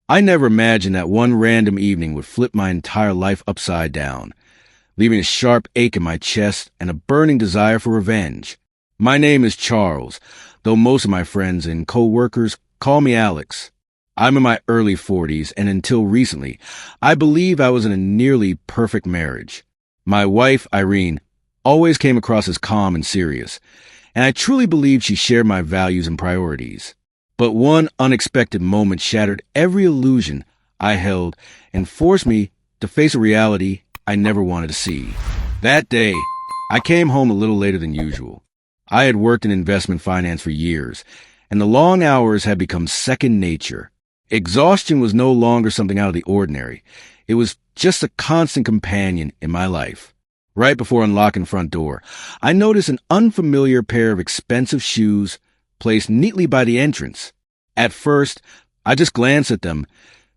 I never imagined that one random evening would flip my entire life upside down, leaving a sharp ache in my chest and a burning desire for revenge. My name is Charles, though most of my friends and co-workers call me Alex. I'm in my early 40s, and until recently, I believe I was in a nearly perfect marriage. My wife, Irene, always came across as calm and serious, and I truly believed she shared my values and priorities. But one unexpected moment shattered every illusion I held and forced me to face a reality I never wanted to see. That day, I came home a little later than usual. I had worked in investment finance for years, and the long hours had become second nature. Exhaustion was no longer something out of the ordinary. It was just a constant companion in my life. Right before unlocking the front door, I noticed an unfamiliar pair of expensive shoes placed neatly by the entrance. At first, I just glanced at them,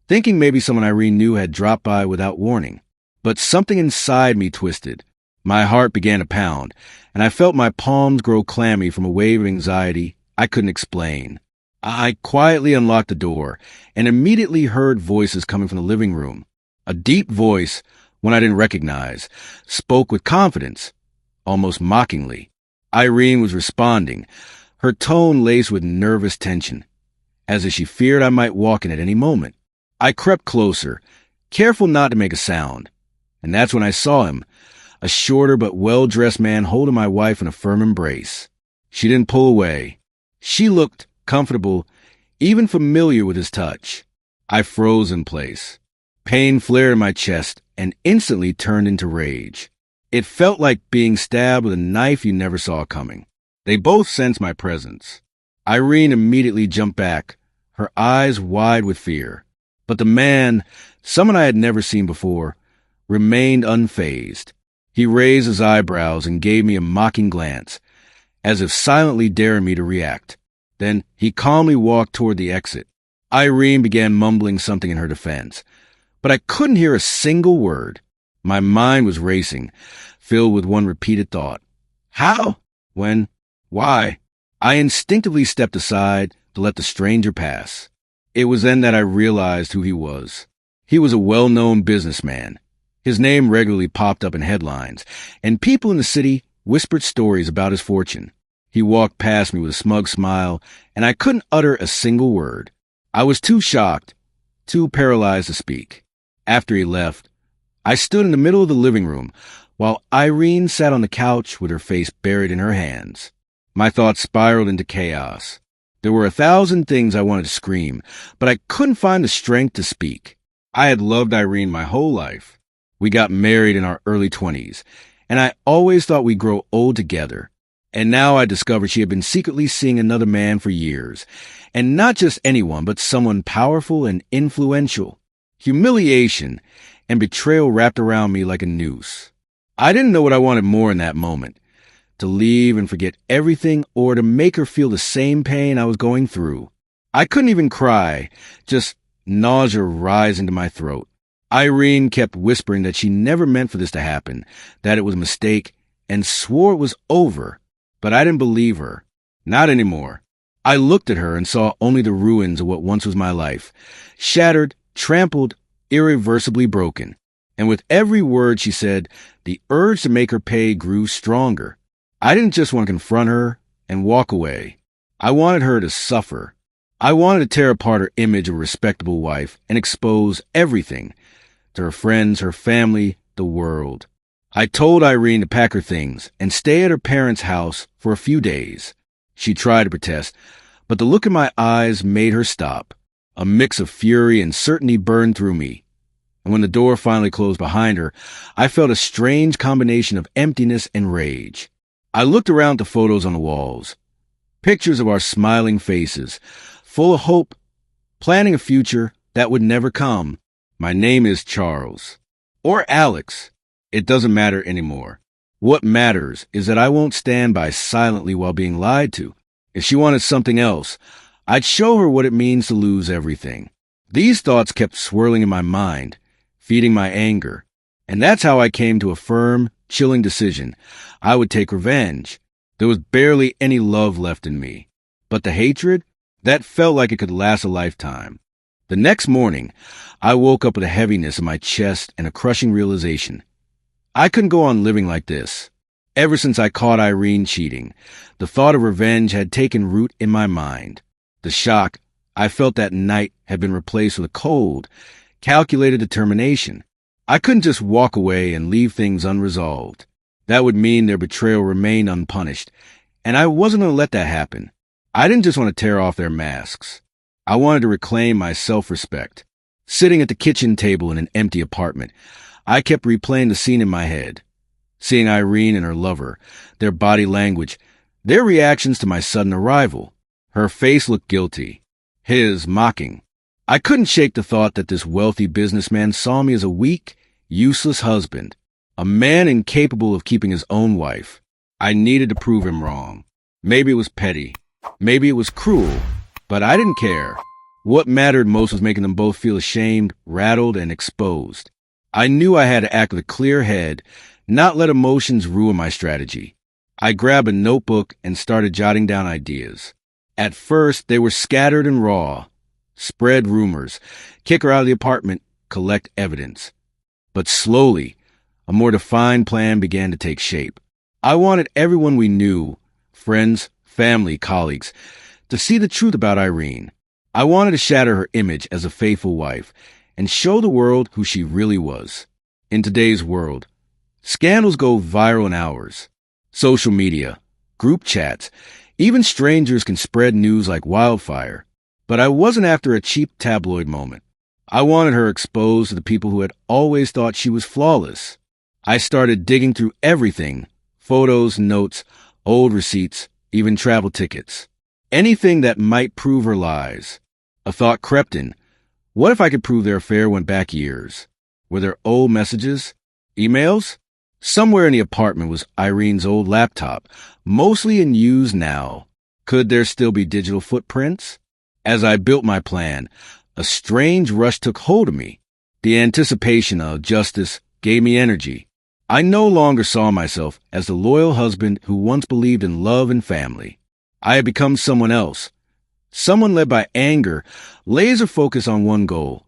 thinking maybe someone Irene knew had dropped by without warning. But something inside me twisted. My heart began to pound, and I felt my palms grow clammy from a wave of anxiety I couldn't explain. I quietly unlocked the door and immediately heard voices coming from the living room. A deep voice, one I didn't recognize, spoke with confidence, almost mockingly. Irene was responding, her tone laced with nervous tension, as if she feared I might walk in at any moment. I crept closer, careful not to make a sound, and that's when I saw him, a shorter but well-dressed man holding my wife in a firm embrace. She didn't pull away. She looked comfortable, even familiar with his touch. I froze in place. Pain flared in my chest and instantly turned into rage. It felt like being stabbed with a knife you never saw coming. They both sensed my presence. Irene immediately jumped back, her eyes wide with fear. But the man, someone I had never seen before, remained unfazed. He raised his eyebrows and gave me a mocking glance, as if silently daring me to react. Then he calmly walked toward the exit. Irene began mumbling something in her defense, but I couldn't hear a single word. My mind was racing, filled with one repeated thought. How? When? Why? I instinctively stepped aside to let the stranger pass. It was then that I realized who he was. He was a well-known businessman. His name regularly popped up in headlines, and people in the city whispered stories about his fortune. He walked past me with a smug smile, and I couldn't utter a single word. I was too shocked, too paralyzed to speak. After he left, I stood in the middle of the living room, while Irene sat on the couch with her face buried in her hands. My thoughts spiraled into chaos. There were 1,000 things I wanted to scream, but I couldn't find the strength to speak. I had loved Irene my whole life. We got married in our early 20s, and I always thought we'd grow old together. And now I discovered she had been secretly seeing another man for years, and not just anyone, but someone powerful and influential. Humiliation and betrayal wrapped around me like a noose. I didn't know what I wanted more in that moment, to leave and forget everything or to make her feel the same pain I was going through. I couldn't even cry, just nausea rising to my throat. Irene kept whispering that she never meant for this to happen, that it was a mistake, and swore it was over. But I didn't believe her. Not anymore. I looked at her and saw only the ruins of what once was my life, shattered, trampled, irreversibly broken. And with every word she said, the urge to make her pay grew stronger. I didn't just want to confront her and walk away. I wanted her to suffer. I wanted to tear apart her image of a respectable wife and expose everything to her friends, her family, the world. I told Irene to pack her things and stay at her parents' house for a few days. She tried to protest, but the look in my eyes made her stop. A mix of fury and certainty burned through me. And when the door finally closed behind her, I felt a strange combination of emptiness and rage. I looked around at the photos on the walls. Pictures of our smiling faces, full of hope, planning a future that would never come. My name is Charles. Or Alex. It doesn't matter anymore. What matters is that I won't stand by silently while being lied to. If she wanted something else, I'd show her what it means to lose everything. These thoughts kept swirling in my mind, feeding my anger. And that's how I came to a firm, chilling decision. I would take revenge. There was barely any love left in me. But the hatred, that felt like it could last a lifetime. The next morning, I woke up with a heaviness in my chest and a crushing realization. I couldn't go on living like this. Ever since I caught Irene cheating, the thought of revenge had taken root in my mind. The shock I felt that night had been replaced with a cold, calculated determination. I couldn't just walk away and leave things unresolved. That would mean their betrayal remained unpunished, and I wasn't going to let that happen. I didn't just want to tear off their masks. I wanted to reclaim my self-respect. Sitting at the kitchen table in an empty apartment, I kept replaying the scene in my head. Seeing Irene and her lover, their body language, their reactions to my sudden arrival. Her face looked guilty, his mocking. I couldn't shake the thought that this wealthy businessman saw me as a weak, useless husband, a man incapable of keeping his own wife. I needed to prove him wrong. Maybe it was petty. Maybe it was cruel. But I didn't care. What mattered most was making them both feel ashamed, rattled, and exposed. I knew I had to act with a clear head, not let emotions ruin my strategy. I grabbed a notebook and started jotting down ideas. At first, they were scattered and raw. Spread rumors, kick her out of the apartment, collect evidence. But slowly, a more defined plan began to take shape. I wanted everyone we knew, friends, family, colleagues, to see the truth about Irene. I wanted to shatter her image as a faithful wife and show the world who she really was. In today's world, scandals go viral in hours. Social media, group chats, even strangers can spread news like wildfire. But I wasn't after a cheap tabloid moment. I wanted her exposed to the people who had always thought she was flawless. I started digging through everything, photos, notes, old receipts, even travel tickets. Anything that might prove her lies. A thought crept in. What if I could prove their affair went back years? Were there old messages? Emails? Somewhere in the apartment was Irene's old laptop, mostly in use now. Could there still be digital footprints? As I built my plan, a strange rush took hold of me. The anticipation of justice gave me energy. I no longer saw myself as the loyal husband who once believed in love and family. I had become someone else. Someone led by anger, laser focused on one goal.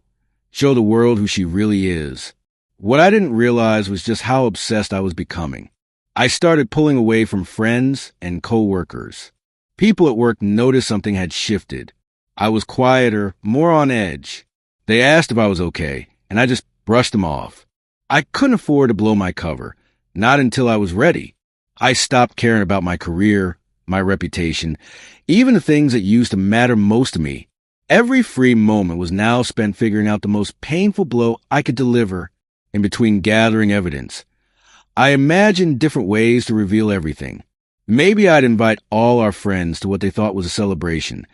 Show the world who she really is. What I didn't realize was just how obsessed I was becoming. I started pulling away from friends and co-workers. People at work noticed something had shifted. I was quieter, more on edge. They asked if I was okay, and I just brushed them off. I couldn't afford to blow my cover, not until I was ready. I stopped caring about my career, my reputation, even the things that used to matter most to me. Every free moment was now spent figuring out the most painful blow I could deliver in between gathering evidence. I imagined different ways to reveal everything. Maybe I'd invite all our friends to what they thought was a celebration,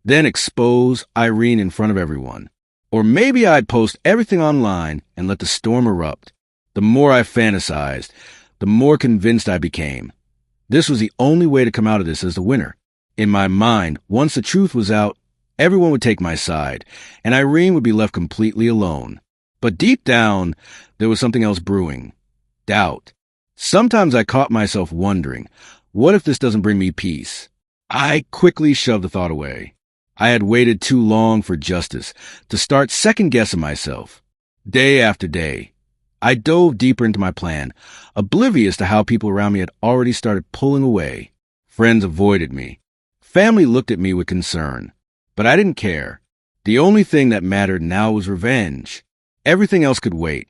then expose Irene in front of everyone. Or maybe I'd post everything online and let the storm erupt. The more I fantasized, the more convinced I became. This was the only way to come out of this as the winner. In my mind, once the truth was out, everyone would take my side, and Irene would be left completely alone. But deep down, there was something else brewing. Doubt. Sometimes I caught myself wondering, what if this doesn't bring me peace? I quickly shoved the thought away. I had waited too long for justice to start second-guessing myself. Day after day, I dove deeper into my plan, oblivious to how people around me had already started pulling away. Friends avoided me. Family looked at me with concern. But I didn't care. The only thing that mattered now was revenge. Everything else could wait.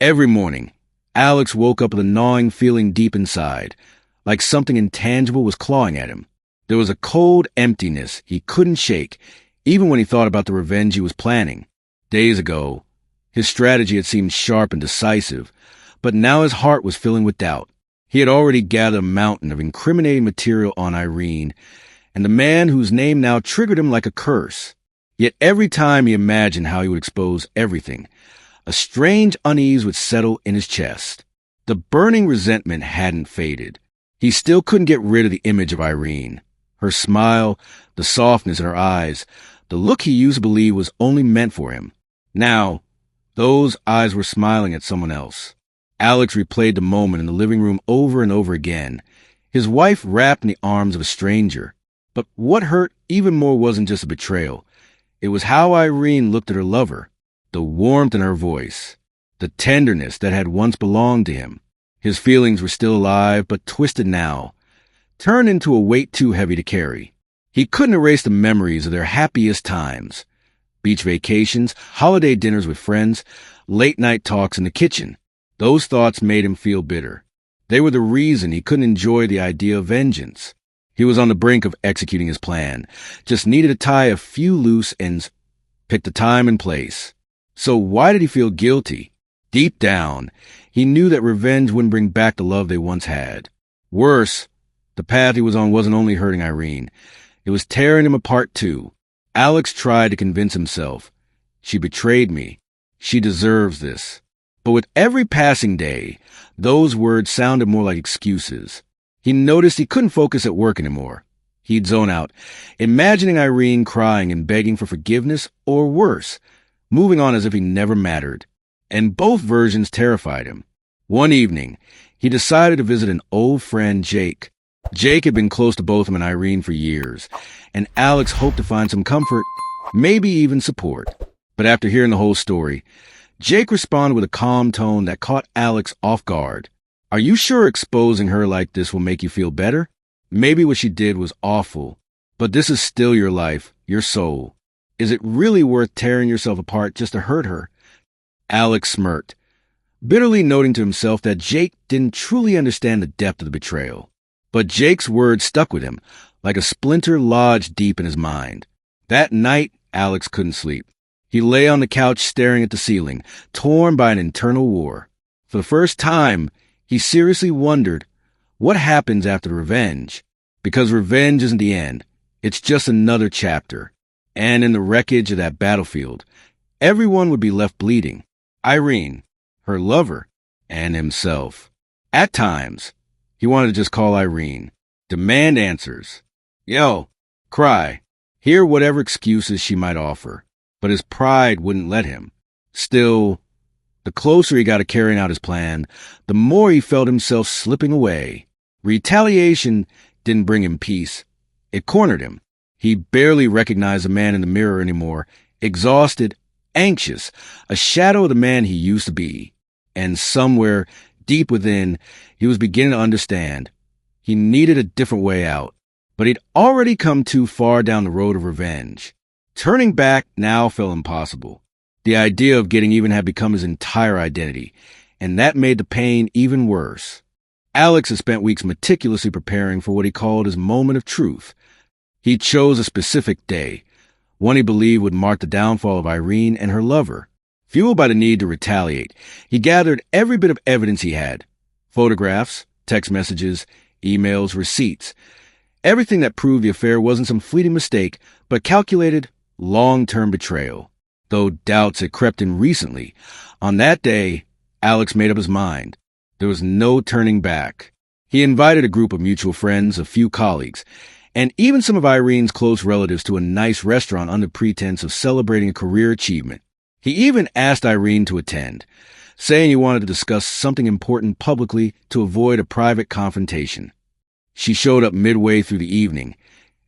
Every morning, Alex woke up with a gnawing feeling deep inside, like something intangible was clawing at him. There was a cold emptiness he couldn't shake, even when he thought about the revenge he was planning. Days ago, his strategy had seemed sharp and decisive, but now his heart was filling with doubt. He had already gathered a mountain of incriminating material on Irene, and the man whose name now triggered him like a curse. Yet every time he imagined how he would expose everything, a strange unease would settle in his chest. The burning resentment hadn't faded. He still couldn't get rid of the image of Irene. Her smile, the softness in her eyes, the look he used to believe was only meant for him. Now, those eyes were smiling at someone else. Alex replayed the moment in the living room over and over again, his wife wrapped in the arms of a stranger. But what hurt even more wasn't just a betrayal. It was how Irene looked at her lover, the warmth in her voice, the tenderness that had once belonged to him. His feelings were still alive, but twisted now, turned into a weight too heavy to carry. He couldn't erase the memories of their happiest times. Beach vacations, holiday dinners with friends, late-night talks in the kitchen. Those thoughts made him feel bitter. They were the reason he couldn't enjoy the idea of vengeance. He was on the brink of executing his plan, just needed to tie a few loose ends, pick the time and place. So why did he feel guilty? Deep down, he knew that revenge wouldn't bring back the love they once had. Worse, the path he was on wasn't only hurting Irene. It was tearing him apart too. Alex tried to convince himself. She betrayed me. She deserves this. But with every passing day, those words sounded more like excuses. He noticed he couldn't focus at work anymore. He'd zone out, imagining Irene crying and begging for forgiveness, or worse, moving on as if he never mattered. And both versions terrified him. One evening, he decided to visit an old friend, Jake. Jake had been close to both him and Irene for years, and Alex hoped to find some comfort, maybe even support. But after hearing the whole story, Jake responded with a calm tone that caught Alex off guard. Are you sure exposing her like this will make you feel better? Maybe what she did was awful, but this is still your life, your soul. Is it really worth tearing yourself apart just to hurt her? Alex smirked, bitterly noting to himself that Jake didn't truly understand the depth of the betrayal. But Jake's words stuck with him, like a splinter lodged deep in his mind. That night, Alex couldn't sleep. He lay on the couch staring at the ceiling, torn by an internal war. For the first time, he seriously wondered, what happens after the revenge? Because revenge isn't the end. It's just another chapter. And in the wreckage of that battlefield, everyone would be left bleeding. Irene, her lover, and himself. At times, he wanted to just call Irene, demand answers, yell, cry, hear whatever excuses she might offer. But his pride wouldn't let him. Still, the closer he got to carrying out his plan, the more he felt himself slipping away. Retaliation didn't bring him peace. It cornered him. He barely recognized the man in the mirror anymore, exhausted, anxious, a shadow of the man he used to be. And somewhere, deep within, he was beginning to understand. He needed a different way out, but he'd already come too far down the road of revenge. Turning back now felt impossible. The idea of getting even had become his entire identity, and that made the pain even worse. Alex had spent weeks meticulously preparing for what he called his moment of truth. He chose a specific day, one he believed would mark the downfall of Irene and her lover. Fueled by the need to retaliate, he gathered every bit of evidence he had. Photographs, text messages, emails, receipts. Everything that proved the affair wasn't some fleeting mistake, but calculated, long-term betrayal. Though doubts had crept in recently, on that day, Alex made up his mind. There was no turning back. He invited a group of mutual friends, a few colleagues, and even some of Irene's close relatives to a nice restaurant under pretense of celebrating a career achievement. He even asked Irene to attend, saying he wanted to discuss something important publicly to avoid a private confrontation. She showed up midway through the evening,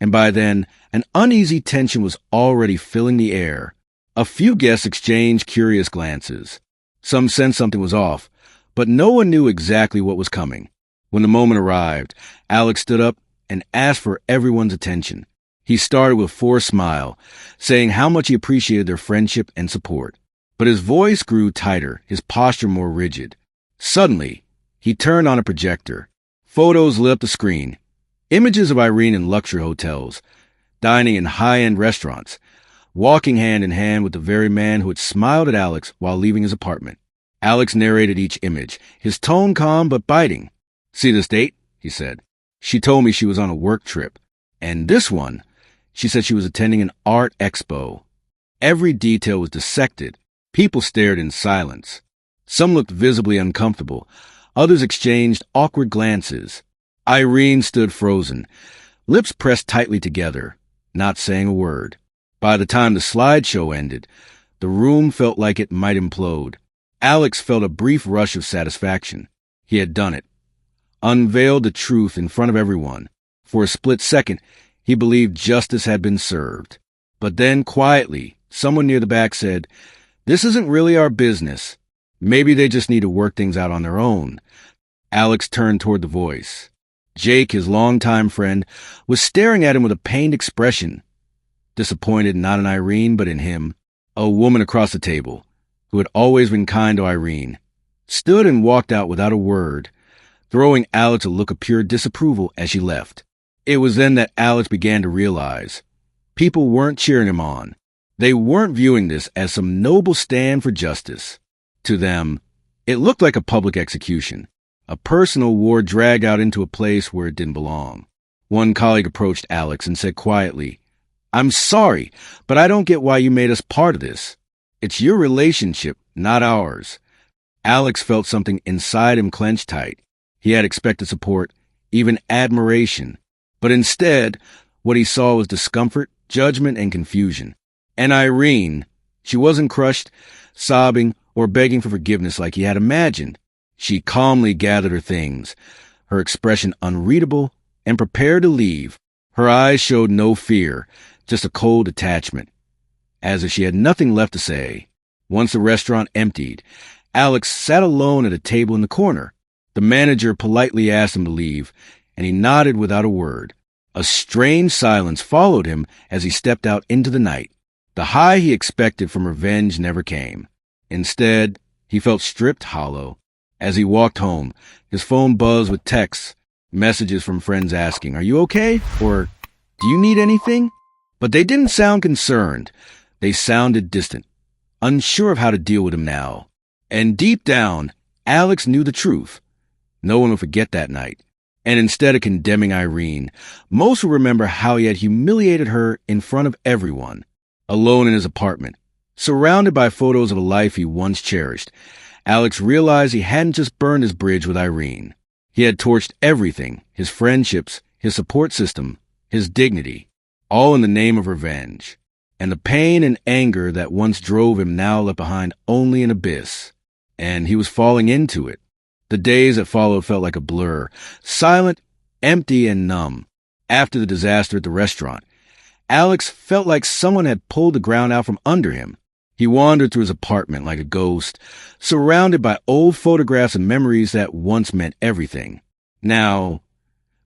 and by then, an uneasy tension was already filling the air. A few guests exchanged curious glances. Some sensed something was off, but no one knew exactly what was coming. When the moment arrived, Alex stood up and asked for everyone's attention. He started with a forced smile, saying how much he appreciated their friendship and support. But his voice grew tighter, his posture more rigid. Suddenly, he turned on a projector. Photos lit up the screen. Images of Irene in luxury hotels, dining in high-end restaurants, walking hand in hand with the very man who had smiled at Alex while leaving his apartment. Alex narrated each image, his tone calm but biting. "See this date?" he said. "She told me she was on a work trip. And this one, she said she was attending an art expo." Every detail was dissected. People stared in silence. Some looked visibly uncomfortable. Others exchanged awkward glances. Irene stood frozen, lips pressed tightly together, not saying a word. By the time the slideshow ended, the room felt like it might implode. Alex felt a brief rush of satisfaction. He had done it. Unveiled the truth in front of everyone. For a split second, he believed justice had been served. But then, quietly, someone near the back said, "This isn't really our business. Maybe they just need to work things out on their own." Alex turned toward the voice. Jake, his longtime friend, was staring at him with a pained expression, disappointed not in Irene, but in him. A woman across the table, who had always been kind to Irene, stood and walked out without a word, throwing Alex a look of pure disapproval as she left. It was then that Alex began to realize people weren't cheering him on. They weren't viewing this as some noble stand for justice. To them, it looked like a public execution, a personal war dragged out into a place where it didn't belong. One colleague approached Alex and said quietly, "I'm sorry, but I don't get why you made us part of this. It's your relationship, not ours." Alex felt something inside him clench tight. He had expected support, even admiration. But instead, what he saw was discomfort, judgment, and confusion. And Irene, she wasn't crushed, sobbing, or begging for forgiveness like he had imagined. She calmly gathered her things, her expression unreadable, and prepared to leave. Her eyes showed no fear, just a cold detachment, as if she had nothing left to say. Once the restaurant emptied, Alex sat alone at a table in the corner. The manager politely asked him to leave, and he nodded without a word. A strange silence followed him as he stepped out into the night. The high he expected from revenge never came. Instead, he felt stripped hollow. As he walked home, his phone buzzed with texts, messages from friends asking, "Are you okay?" or "Do you need anything?" But they didn't sound concerned. They sounded distant, unsure of how to deal with him now. And deep down, Alex knew the truth. No one would forget that night. And instead of condemning Irene, most would remember how he had humiliated her in front of everyone. Alone in his apartment, surrounded by photos of a life he once cherished, Alex realized he hadn't just burned his bridge with Irene. He had torched everything, his friendships, his support system, his dignity, all in the name of revenge. And the pain and anger that once drove him now left behind only an abyss. And he was falling into it. The days that followed felt like a blur, silent, empty, and numb. After the disaster at the restaurant, Alex felt like someone had pulled the ground out from under him. He wandered through his apartment like a ghost, surrounded by old photographs and memories that once meant everything. Now,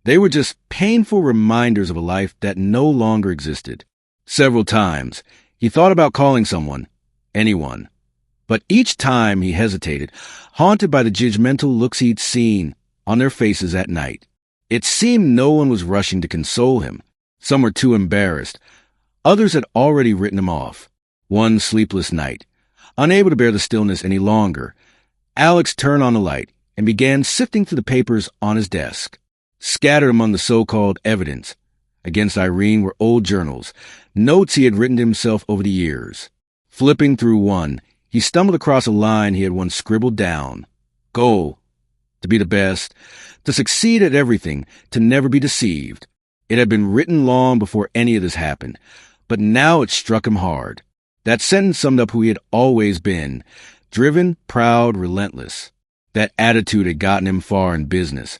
they were just painful reminders of a life that no longer existed. Several times, he thought about calling someone, anyone. But each time he hesitated, haunted by the judgmental looks he'd seen on their faces at night. It seemed no one was rushing to console him. Some were too embarrassed. Others had already written him off. One sleepless night, unable to bear the stillness any longer, Alex turned on the light and began sifting through the papers on his desk. Scattered among the so-called evidence against Irene were old journals, notes he had written to himself over the years. Flipping through one, he stumbled across a line he had once scribbled down. Goal: to be the best, to succeed at everything, to never be deceived. It had been written long before any of this happened, but now it struck him hard. That sentence summed up who he had always been: driven, proud, relentless. That attitude had gotten him far in business,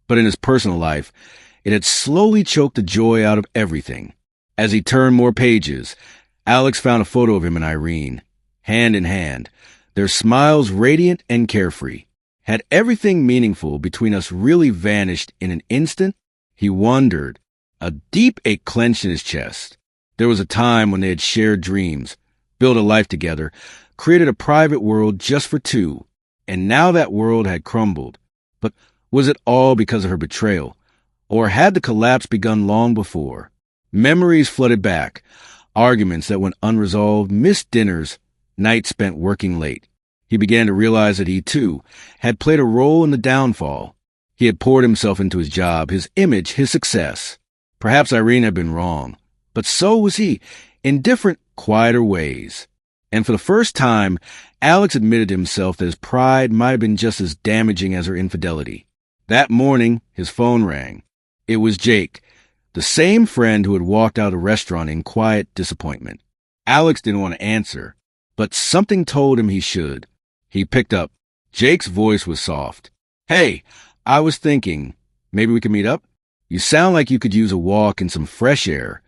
but in his personal life, it had slowly choked the joy out of everything. As he turned more pages, Alex found a photo of him and Irene, hand in hand, their smiles radiant and carefree. Had everything meaningful between us really vanished in an instant? He wondered. A deep ache clenched in his chest. There was a time when they had shared dreams, built a life together, created a private world just for two, and now that world had crumbled. But was it all because of her betrayal? Or had the collapse begun long before? Memories flooded back, arguments that went unresolved, missed dinners, nights spent working late. He began to realize that he, too, had played a role in the downfall. He had poured himself into his job, his image, his success. Perhaps Irene had been wrong, but so was he, in different, quieter ways. And for the first time, Alex admitted to himself that his pride might have been just as damaging as her infidelity. That morning, his phone rang. It was Jake, the same friend who had walked out of the restaurant in quiet disappointment. Alex didn't want to answer, but something told him he should. He picked up. Jake's voice was soft. "Hey, I was thinking, maybe we could meet up? You sound like you could use a walk and some fresh air."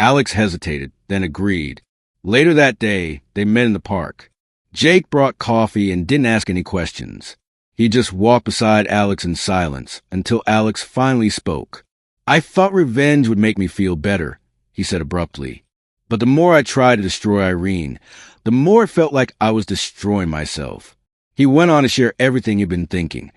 Alex hesitated, then agreed. Later that day, they met in the park. Jake brought coffee and didn't ask any questions. He just walked beside Alex in silence until Alex finally spoke. I thought revenge would make me feel better, he said abruptly. But the more I tried to destroy Irene, the more it felt like I was destroying myself. He went on to share everything he'd been thinking,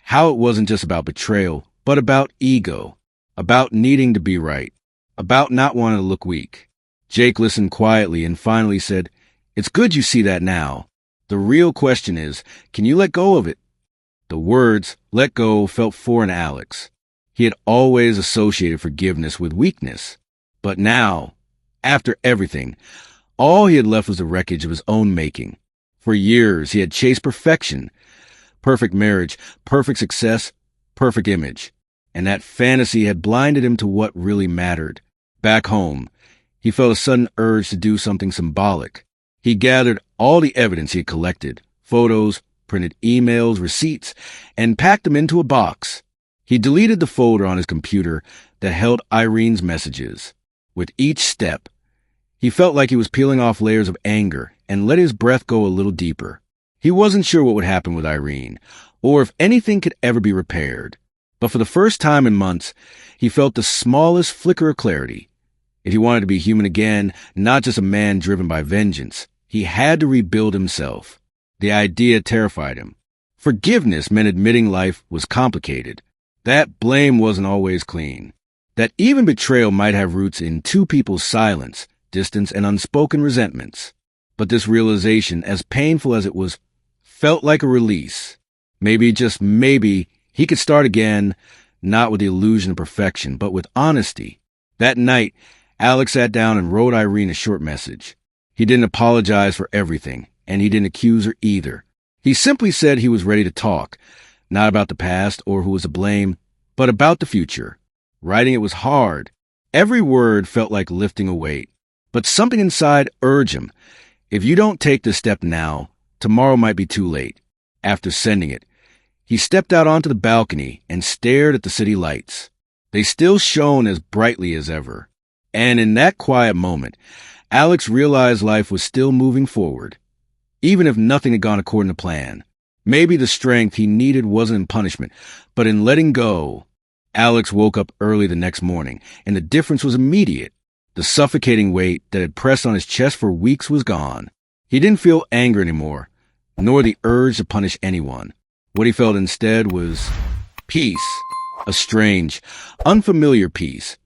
how it wasn't just about betrayal, but about ego, about needing to be right, about not wanting to look weak. Jake listened quietly and finally said, "It's good you see that now. The real question is, can you let go of it?" The words, "let go," felt foreign to Alex. He had always associated forgiveness with weakness. But now, after everything, all he had left was the wreckage of his own making. For years, he had chased perfection. Perfect marriage, perfect success, perfect image. And that fantasy had blinded him to what really mattered. Back home, he felt a sudden urge to do something symbolic. He gathered all the evidence he had collected, photos, printed emails, receipts, and packed them into a box. He deleted the folder on his computer that held Irene's messages. With each step, he felt like he was peeling off layers of anger and let his breath go a little deeper. He wasn't sure what would happen with Irene, or if anything could ever be repaired. But for the first time in months, he felt the smallest flicker of clarity. If he wanted to be human again, not just a man driven by vengeance, he had to rebuild himself. The idea terrified him. Forgiveness meant admitting life was complicated, that blame wasn't always clean, that even betrayal might have roots in two people's silence, distance, and unspoken resentments. But this realization, as painful as it was, felt like a release. Maybe, just maybe, he could start again, not with the illusion of perfection, but with honesty. That night, Alex sat down and wrote Irene a short message. He didn't apologize for everything, and he didn't accuse her either. He simply said he was ready to talk, not about the past or who was to blame, but about the future. Writing it was hard. Every word felt like lifting a weight. But something inside urged him. If you don't take this step now, tomorrow might be too late. After sending it, he stepped out onto the balcony and stared at the city lights. They still shone as brightly as ever. And in that quiet moment, Alex realized life was still moving forward. Even if nothing had gone according to plan. Maybe the strength he needed wasn't in punishment, but in letting go. Alex woke up early the next morning, and the difference was immediate. The suffocating weight that had pressed on his chest for weeks was gone. He didn't feel anger anymore, nor the urge to punish anyone. What he felt instead was peace, a strange, unfamiliar peace,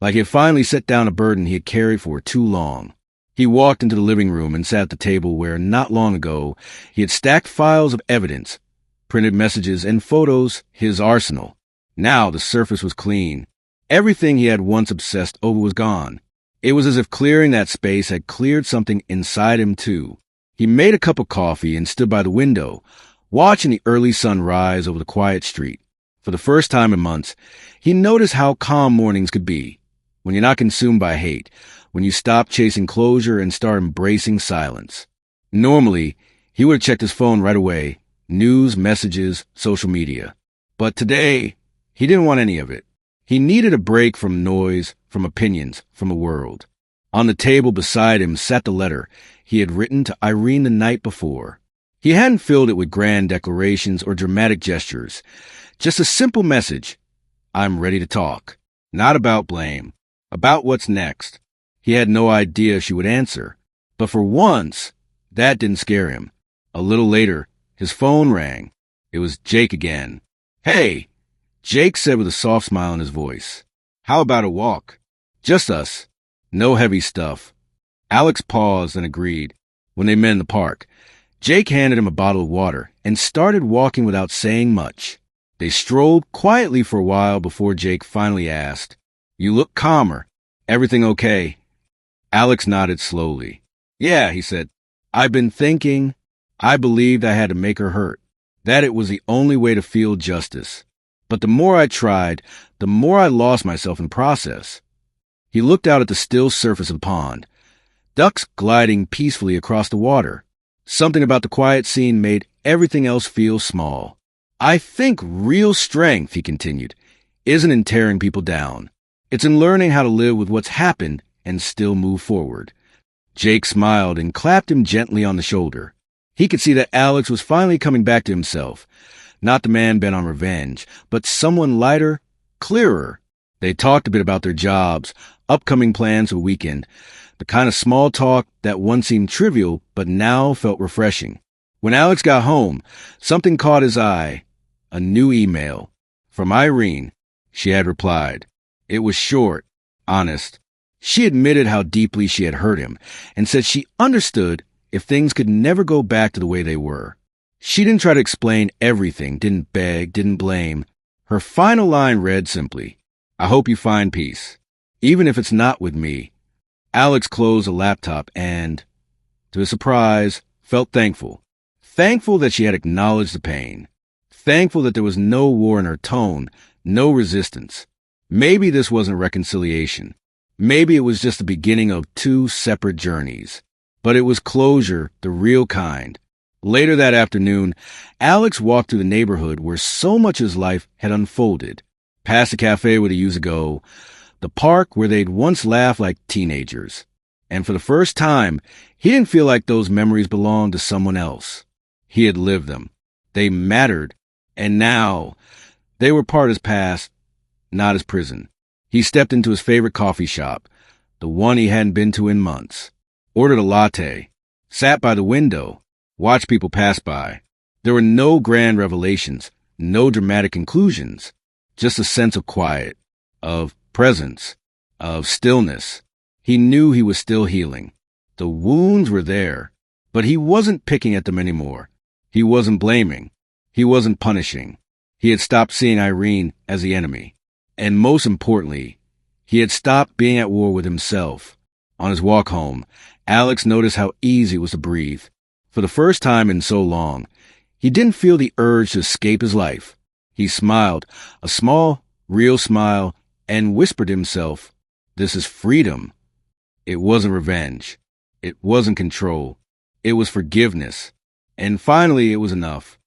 like he had finally set down a burden he had carried for too long. He walked into the living room and sat at the table where, not long ago, he had stacked files of evidence, printed messages and photos, his arsenal. Now the surface was clean. Everything he had once obsessed over was gone. It was as if clearing that space had cleared something inside him too. He made a cup of coffee and stood by the window, watching the early sun rise over the quiet street. For the first time in months, he noticed how calm mornings could be, when you're not consumed by hate, when you stop chasing closure and start embracing silence. Normally, he would have checked his phone right away, news, messages, social media. But today, he didn't want any of it. He needed a break from noise, from opinions, from the world. On the table beside him sat the letter he had written to Irene the night before. He hadn't filled it with grand declarations or dramatic gestures. Just a simple message. I'm ready to talk. Not about blame. About what's next. He had no idea she would answer. But for once, that didn't scare him. A little later, his phone rang. It was Jake again. "Hey," Jake said with a soft smile in his voice. "How about a walk? Just us. No heavy stuff." Alex paused and agreed. When they met in the park, Jake handed him a bottle of water and started walking without saying much. They strolled quietly for a while before Jake finally asked, "You look calmer. Everything okay?" Alex nodded slowly. "Yeah," he said. "I've been thinking. I believed I had to make her hurt. That it was the only way to feel justice. But the more I tried, the more I lost myself in the process." He looked out at the still surface of the pond. Ducks gliding peacefully across the water. Something about the quiet scene made everything else feel small. "I think real strength," he continued, "isn't in tearing people down. It's in learning how to live with what's happened and still move forward. Jake smiled and clapped him gently on the shoulder. He could see that Alex was finally coming back to himself. Not the man bent on revenge, but someone lighter, clearer. They talked a bit about their jobs, upcoming plans for the weekend, the kind of small talk that once seemed trivial but now felt refreshing. When Alex got home, something caught his eye. A new email. From Irene, she had replied. It was short, honest. She admitted how deeply she had hurt him and said she understood if things could never go back to the way they were. She didn't try to explain everything, didn't beg, didn't blame. Her final line read simply, I hope you find peace, even if it's not with me. Alex closed the laptop and, to his surprise, felt thankful. Thankful that she had acknowledged the pain. Thankful that there was no war in her tone, no resistance. Maybe this wasn't reconciliation. Maybe it was just the beginning of two separate journeys. But it was closure, the real kind. Later that afternoon, Alex walked through the neighborhood where so much of his life had unfolded. Past the cafe where they used to go, the park where they'd once laughed like teenagers. And for the first time, he didn't feel like those memories belonged to someone else. He had lived them. They mattered. And now, they were part of his past, not his prison. He stepped into his favorite coffee shop, the one he hadn't been to in months, ordered a latte, sat by the window, watched people pass by. There were no grand revelations, no dramatic conclusions, just a sense of quiet, of presence, of stillness. He knew he was still healing. The wounds were there, but he wasn't picking at them anymore. He wasn't blaming. He wasn't punishing. He had stopped seeing Irene as the enemy. And most importantly, he had stopped being at war with himself. On his walk home, Alex noticed how easy it was to breathe. For the first time in so long, he didn't feel the urge to escape his life. He smiled, a small, real smile, and whispered to himself, this is freedom. It wasn't revenge. It wasn't control. It was forgiveness. And finally, it was enough.